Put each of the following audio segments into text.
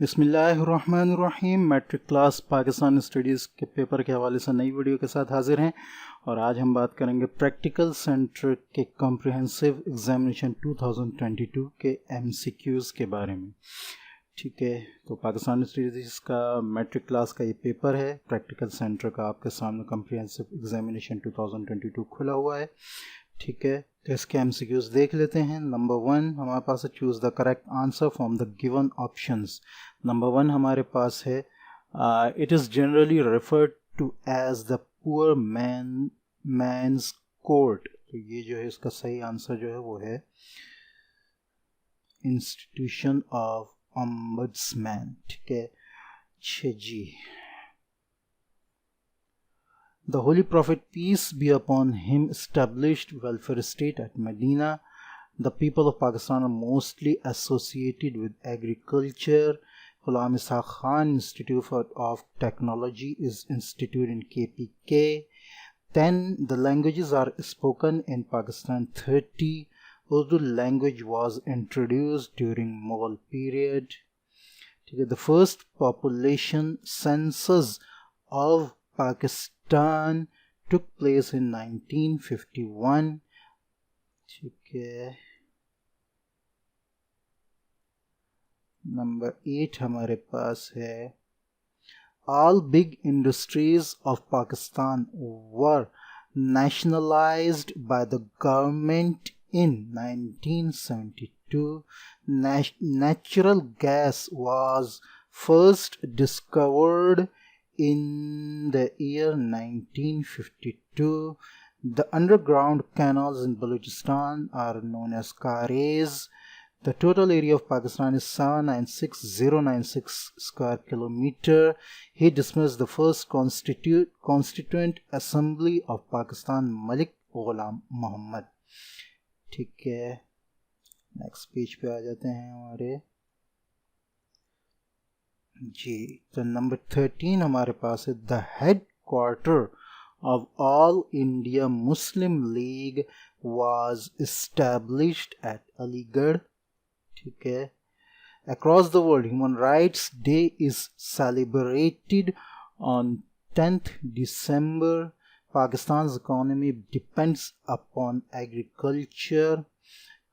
बिस्मिल्लाहिर्रहमानिर्रहीम। Matric class Pakistan studies के paper के हवाले से नई वीडियो के साथ हाजिर हैं और आज हम बात करेंगे प्रैक्टिकल सेंटर के कॉम्प्रिहेंसिव एग्जामिनेशन 2022 के MCQs के बारे में। ठीक है, तो पाकिस्तान स्टडीज़ का मैट्रिक क्लास का ये पेपर है। प्रैक्टिकल सेंटर का आपके सामने कॉम्प्रिहेंसिव एग्जामिनेशन 2022 खुला हुआ है। ठीक है, तो इसके MCQs देख लेते हैं। नंबर 1 हमारे पास है choose the correct answer from the given options. Number 1 हमारे पास है it is generally referred to as the poor man's court. तो ये जो है इसका सही आंसर जो है वो है इंस्टीट्यूशन ऑफ ऑम्बड्समैन। ठीक है, 6 जी। The Holy Prophet, peace be upon him, established welfare state at Medina. The people of Pakistan are mostly associated with agriculture. Ghulam Ishaq Khan Institute of Technology is instituted in KPK. 10. The languages are spoken in Pakistan. 30. Urdu language was introduced during Mughal period. The first population census of Pakistan took place in 1951. ठीक है, number 8 हमारे पास है all big industries of Pakistan were nationalized by the government in 1972. Natural gas was first discovered in the year 1952. The underground canals in Balochistan are known as Kares. The total area of Pakistan is 796,096 square kilometer. He dismissed the first Constituent Assembly of Pakistan, Malik Ghulam Muhammad. ठीक है, next page पे आ जाते हैं हमारे जी। तो number 13 हमारे पास है the head quarter of all India Muslim league was established eight Aligarh. ठीक है, across the world human rights day is celebrated on 10th December. Pakistan's economy depends upon agriculture.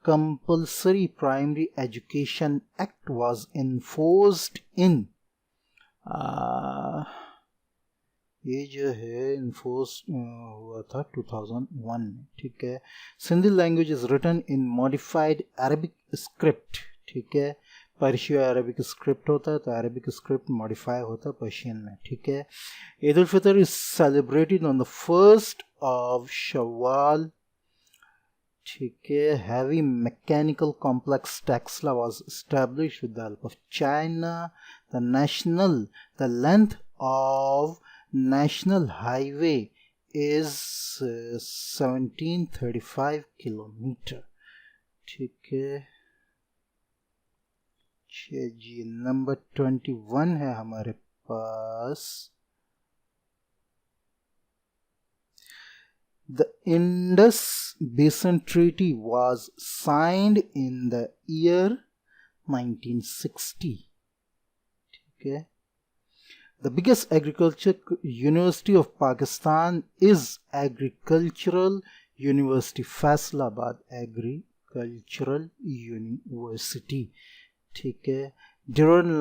Compulsory Primary Education Act was enforced in ये जो है enforce हुआ था 2001 में। ठीक है, Sindhi language is written in modified Arabic script. ठीक है, पर्शियो अरबिक स्क्रिप्ट होता है तो अरबिक स्क्रिप्ट मॉडिफाई होता है पर्शियन में। ठीक है, Eid ul Fitr is celebrated on the 1st of Shawwal. ठीक है, heavy mechanical complex Tesla was established with the help of China. The length of national highway is 1735 kilometer. ठीक है जी। नंबर 21 है हमारे पास The Indus Basin Treaty was signed in the year 1960. ठीक है, The biggest agriculture university of Pakistan is Agricultural University, Faisalabad Agricultural University. ठीक है, Durand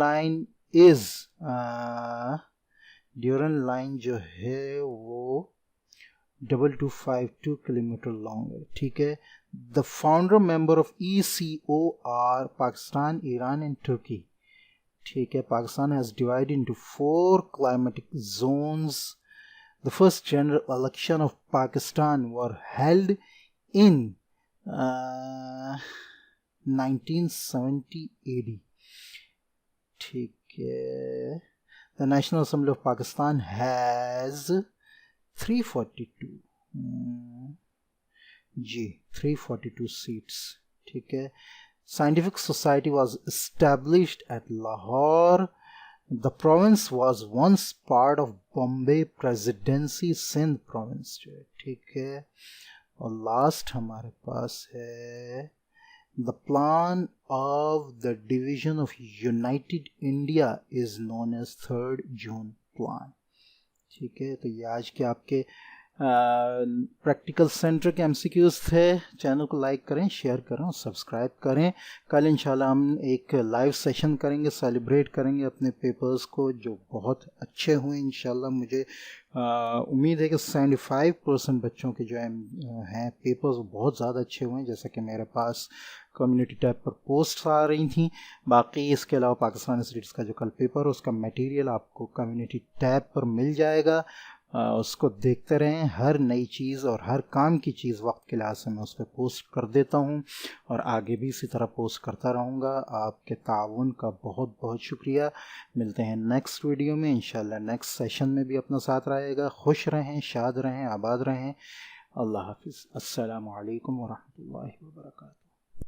Line जो है वो 2252 किलोमीटर लॉन्ग है। ठीक है, the founder member of ECO are Pakistan, Iran and Turkey. ठीक है, Pakistan has divided into 4 climatic zones. The first general election of Pakistan were held in 1970 AD. ठीक है, the national assembly of Pakistan has 342 seats. ठीक है, Scientific Society was established at Lahore. The province was once part of Bombay Presidency, Sindh province. ठीक है, और last हमारे पास है the plan of the division of united India is known as 3rd June plan. ठीक है, तो ये आज के आपके प्रैक्टिकल सेंटर के MCQs थे। चैनल को लाइक करें, शेयर करें और सब्सक्राइब करें। कल इंशाल्लाह हम एक लाइव सेशन करेंगे, सेलिब्रेट करेंगे अपने पेपर्स को जो बहुत अच्छे हुए इंशाल्लाह। मुझे उम्मीद है कि 75% बच्चों के जो हैं पेपर्स बहुत ज़्यादा अच्छे हुए हैं, जैसा कि मेरे पास कम्युनिटी टैब पर पोस्ट आ रही थी। बाकी इसके अलावा पाकिस्तानी स्टडीज़ का जो कल पेपर है उसका मटेरियल आपको कम्युनिटी टैब पर मिल जाएगा। उसको देखते रहें। हर नई चीज़ और हर काम की चीज़ वक्त के लिहाज से मैं उस पर पोस्ट कर देता हूँ और आगे भी इसी तरह पोस्ट करता रहूँगा। आपके ताउन का बहुत बहुत शुक्रिया। मिलते हैं नेक्स्ट वीडियो में इंशाल्लाह। नेक्स्ट सेशन में भी अपना साथ रहेगा। खुश रहें, शाद रहें, आबाद रहें। अल्लाह हाफिज़। अस्सलामु अलैकुम वरहमतुल्लाहि वबरकातुहू।